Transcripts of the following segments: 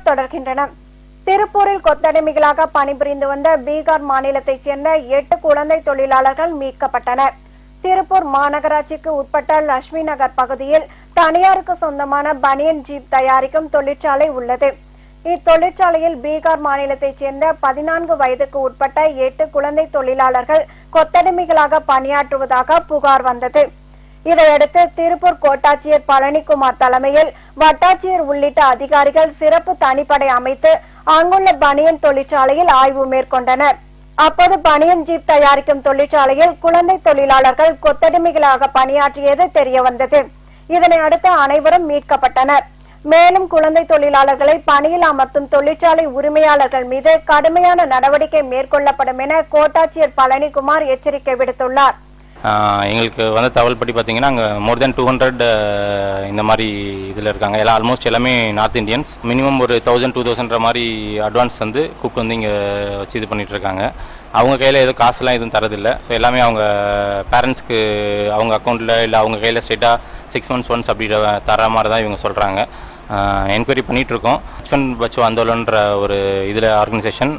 தொடர்கின்றன. திருப்பூரில் கொத்தடிமைகளாக பணிபுரிந்து வந்த பீகார் மாநிலத்தைச் சேர்ந்த 8 குழந்தை தொழிலாளர்கள் மீட்கப்பட்டனர். திருப்பூர் மாநகராட்சிக்கு உட்பட்ட லட்சுமி நகர் பகுதியில் தனியாருக்கு சொந்தமான பனியன் ஜீப் தயாரிக்கும் தொழிற்சாலை உள்ளது. இத்தொழிற்சாலையில் பீகார் மாநிலத்தைச் சேர்ந்த 14 வயதுக்கு உட்பட்ட 8 குழந்தை தொழிலாளர்கள் கொத்தடிமைகளாக பணியாற்றுவதாக புகார் வந்தது. இதையடுத்து திருப்பூர் கோட்டாட்சியர் பழனிக்குமார் தலைமையில் வட்டாட்சியர் உள்ளிட்ட அதிகாரிகள் சிறப்பு தனிப்படை அமைத்து அங்குள்ள பனியன் தொழிற்சாலையில் ஆய்வு மேற்கொண்டனர். அப்போது பனியன் ஜீப் தயாரிக்கும் தொழிற்சாலையில் குழந்தை தொழிலாளர்கள் கொத்தடிமைகளாக பணியாற்றியது தெரியவந்தது. இதனை அடுத்து அனைவரும் மீட்கப்பட்டனர். மேலும் குழந்தை தொழிலாளர்களை பணியில் அமர்த்தும் தொழிற்சாலை உரிமையாளர்கள் மீது கடுமையான நடவடிக்கை மேற்கொள்ளப்படும் என கோட்டாட்சியர் பழனிக்குமார் எச்சரிக்கை விடுத்துள்ளார். எங்களுக்கு வந்த தகவல் படி பார்த்தீங்கன்னா அங்கே மோர் தென் 200 இந்த மாதிரி இதில் இருக்காங்க. எல்லாம் ஆல்மோஸ்ட் எல்லாமே நார்த் இந்தியன்ஸ். மினிமம் ஒரு 1000-2000 மாதிரி அட்வான்ஸ் வந்து கூப்பிட்டு வந்து இங்கே வச்சு இது பண்ணிட்டு இருக்காங்க. அவங்க கையில் எதுவும் காசுலாம் எதுவும் தரதில்லை. ஸோ எல்லாமே அவங்க பேரண்ட்ஸ்க்கு அவங்க அக்கௌண்ட்டில் இல்லை அவங்க கையில் ஸ்ட்ரெயிட்டாக 6 months ஒன்ஸ் அப்படி தர மாதிரி தான் இவங்க சொல்கிறாங்க. என்கொயரி பண்ணிட்டு இருக்கோம். பச்சோ ஆந்தோலன்ற ஒரு இதில் ஆர்கனைசேஷன்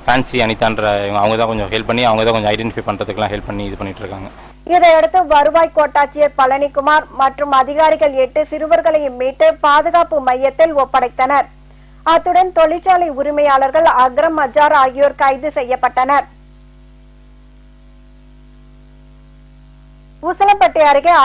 ஃபேன்சி அனிதான்ற அவங்க தான் கொஞ்சம் ஹெல்ப் பண்ணி அவங்க தான் கொஞ்சம் ஐடென்டிஃபை பண்ணுறதுக்குலாம் ஹெல்ப் பண்ணி இது பண்ணிட்டு இருக்காங்க. இதையடுத்து வருவாய் கோட்டாட்சியர் பழனிக்குமார் மற்றும் அதிகாரிகள் 8 சிறுவர்களையும் மீட்டு பாதுகாப்பு மையத்தில் ஒப்படைத்தனர். அத்துடன் தொழிற்சாலை உரிமையாளர்கள் அக்ரம் அஜார் ஆகியோர் கைது செய்யப்பட்டனர். உசிலம்பட்டி அருகே